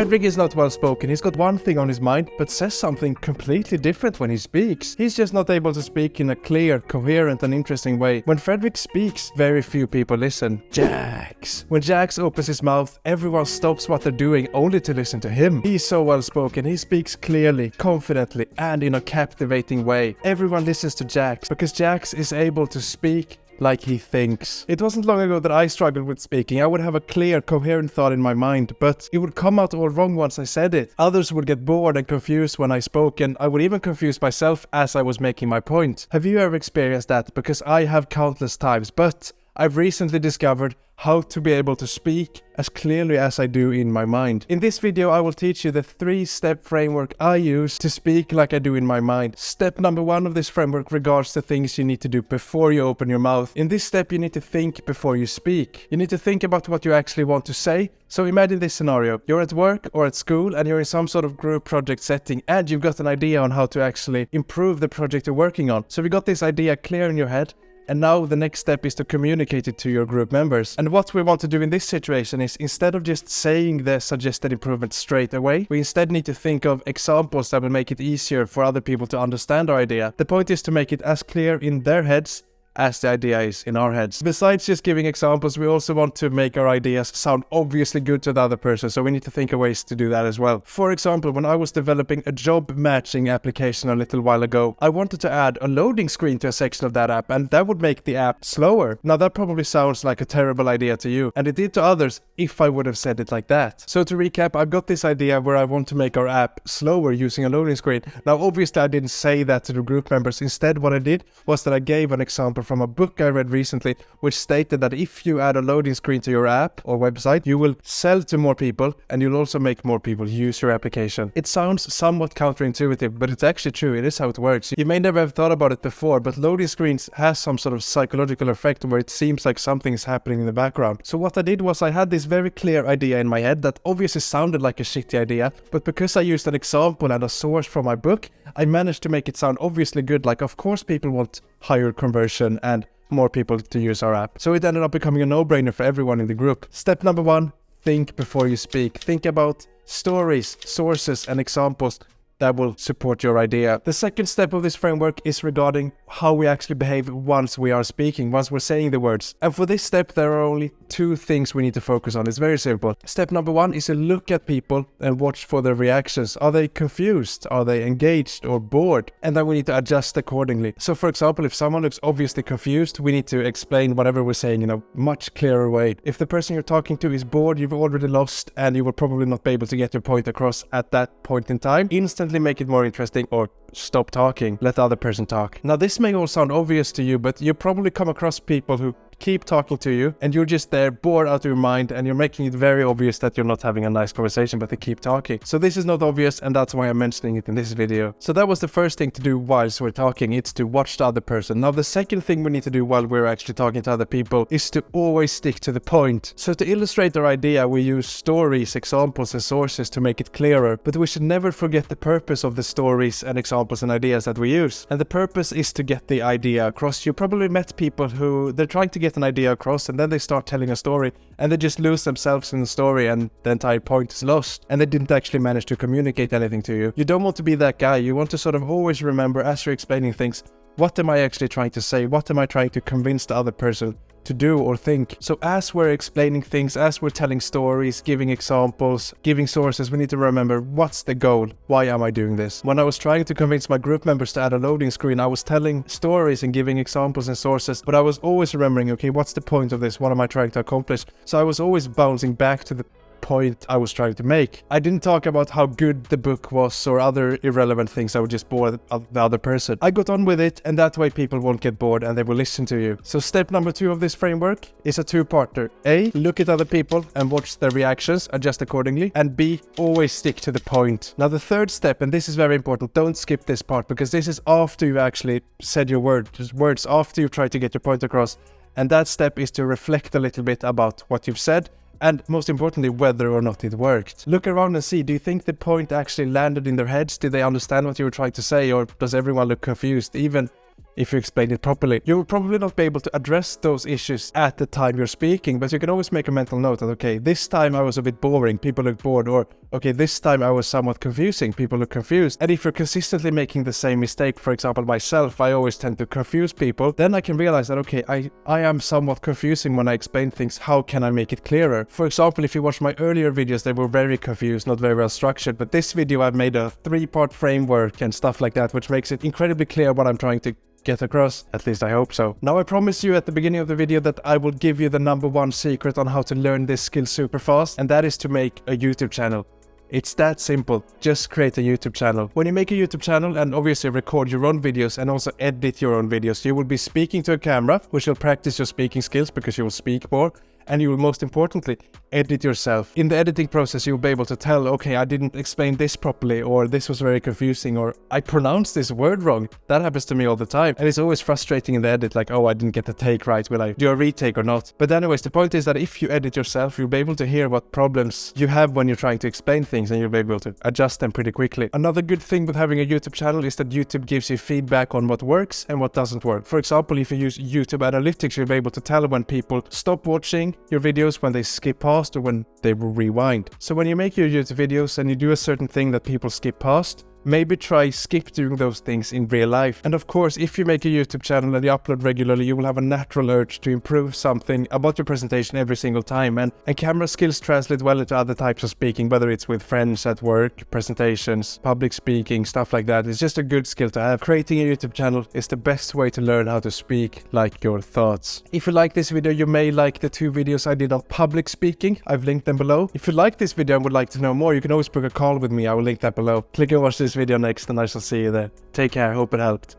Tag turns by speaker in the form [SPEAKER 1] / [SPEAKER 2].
[SPEAKER 1] Fredrik is not well spoken. He's got one thing on his mind, but says something completely different when he speaks. He's just not able to speak in a clear, coherent and interesting way. When Fredrik speaks, very few people listen. Jax. When Jax opens his mouth, everyone stops what they're doing only to listen to him. He's so well spoken. He speaks clearly, confidently and in a captivating way. Everyone listens to Jax because Jax is able to speak like he thinks. It wasn't long ago that I struggled with speaking. I would have a clear, coherent thought in my mind, but it would come out all wrong once I said it. Others would get bored and confused when I spoke, and I would even confuse myself as I was making my point. Have you ever experienced that? Because I have countless times, but I've recently discovered how to be able to speak as clearly as I do in my mind. In this video, I will teach you the 3-step framework I use to speak like I do in my mind. Step number 1 of this framework regards the things you need to do before you open your mouth. In this step, you need to think before you speak. You need to think about what you actually want to say. So imagine this scenario. You're at work or at school and you're in some sort of group project setting and you've got an idea on how to actually improve the project you're working on. So you got this idea clear in your head. And now the next step is to communicate it to your group members. And what we want to do in this situation is, instead of just saying the suggested improvement straight away, we instead need to think of examples that will make it easier for other people to understand our idea. The point is to make it as clear in their heads as the idea is in our heads. Besides just giving examples, we also want to make our ideas sound obviously good to the other person, so we need to think of ways to do that as well. For example, when I was developing a job matching application a little while ago, I wanted to add a loading screen to a section of that app, and that would make the app slower. Now that probably sounds like a terrible idea to you, and it did to others if I would have said it like that. So to recap, I've got this idea where I want to make our app slower using a loading screen. Now obviously I didn't say that to the group members. Instead what I did was that I gave an example from a book I read recently, which stated that if you add a loading screen to your app or website, you will sell to more people and you'll also make more people use your application. It sounds somewhat counterintuitive, but it's actually true. It is how it works. You may never have thought about it before, but loading screens has some sort of psychological effect where it seems like something is happening in the background. So what I did was I had this very clear idea in my head that obviously sounded like a shitty idea, but because I used an example and a source from my book, I managed to make it sound obviously good. Like, of course people want higher conversion and more people to use our app. So it ended up becoming a no-brainer for everyone in the group. Step number 1, think before you speak. Think about stories, sources and examples that will support your idea. The second step of this framework is regarding how we actually behave once we are speaking, once we're saying the words. And for this step, there are only 2 things we need to focus on. It's very simple. Step number 1 is to look at people and watch for their reactions. Are they confused? Are they engaged or bored? And then we need to adjust accordingly. So for example, if someone looks obviously confused, we need to explain whatever we're saying in a much clearer way. If the person you're talking to is bored, you've already lost and you will probably not be able to get your point across at that point in time. Instantly make it more interesting or stop talking. Let the other person talk. Now this may all sound obvious to you, but you probably come across people who keep talking to you and you're just there bored out of your mind and you're making it very obvious that you're not having a nice conversation, but they keep talking. So this is not obvious and that's why I'm mentioning it in this video. So that was the first thing to do whilst we're talking. It's to watch the other person. Now the second thing we need to do while we're actually talking to other people is to always stick to the point. So to illustrate our idea, we use stories, examples and sources to make it clearer, but we should never forget the purpose of the stories and examples and ideas that we use. And the purpose is to get the idea across. You probably met people who they're trying to get an idea across and then they start telling a story and they just lose themselves in the story and the entire point is lost and they didn't actually manage to communicate anything to you. You don't want to be that guy. You want to sort of always remember as you're explaining things, what am I actually trying to say? What am I trying to convince the other person to do or think? So as we're explaining things, as we're telling stories, giving examples, giving sources, we need to remember, what's the goal? Why am I doing this? When I was trying to convince my group members to add a loading screen, I was telling stories and giving examples and sources, but I was always remembering, okay, what's the point of this? What am I trying to accomplish? So I was always bouncing back to the point I was trying to make. I didn't talk about how good the book was or other irrelevant things. I would just bore the other person. I got on with it and that way people won't get bored and they will listen to you. So step number 2 of this framework is a 2-parter. A, look at other people and watch their reactions, adjust accordingly. And B, always stick to the point. Now the third step, and this is very important, don't skip this part because this is after you've actually said your words, after you've tried to get your point across. And that step is to reflect a little bit about what you've said and most importantly, whether or not it worked. Look around and see, do you think the point actually landed in their heads? Did they understand what you were trying to say, or does everyone look confused, even if you explain it properly? You will probably not be able to address those issues at the time you're speaking, but you can always make a mental note that, okay, this time I was a bit boring, people looked bored, or okay, this time I was somewhat confusing, people are confused. And if you're consistently making the same mistake, for example, myself, I always tend to confuse people, then I can realize that, okay, I am somewhat confusing when I explain things. How can I make it clearer? For example, if you watch my earlier videos, they were very confused, not very well structured, but this video I've made a 3-part framework and stuff like that, which makes it incredibly clear what I'm trying to get across. At least I hope so. Now I promise you at the beginning of the video that I will give you the #1 secret on how to learn this skill super fast, and that is to make a YouTube channel. It's that simple. Just create a YouTube channel. When you make a YouTube channel and obviously record your own videos and also edit your own videos, you will be speaking to a camera, which will practice your speaking skills because you will speak more. And you will most importantly edit yourself. In the editing process, you'll be able to tell, okay, I didn't explain this properly, or this was very confusing, or I pronounced this word wrong. That happens to me all the time. And it's always frustrating in the edit, like, oh, I didn't get the take right. Will I do a retake or not? But anyways, the point is that if you edit yourself, you'll be able to hear what problems you have when you're trying to explain things, and you'll be able to adjust them pretty quickly. Another good thing with having a YouTube channel is that YouTube gives you feedback on what works and what doesn't work. For example, if you use YouTube Analytics, you'll be able to tell when people stop watching your videos, when they skip past, or when they will rewind. So when you make your YouTube videos and you do a certain thing that people skip past, maybe try skip doing those things in real life. And of course, if you make a YouTube channel and you upload regularly, you will have a natural urge to improve something about your presentation every single time. And camera skills translate well into other types of speaking, whether it's with friends at work, presentations, public speaking, stuff like that. It's just a good skill to have. Creating a YouTube channel is the best way to learn how to speak like your thoughts. If you like this video, you may like the 2 videos I did on public speaking. I've linked them below. If you like this video and would like to know more, you can always book a call with me. I will link that below. Click and watch this video next and I shall see you there. Take care, hope it helped.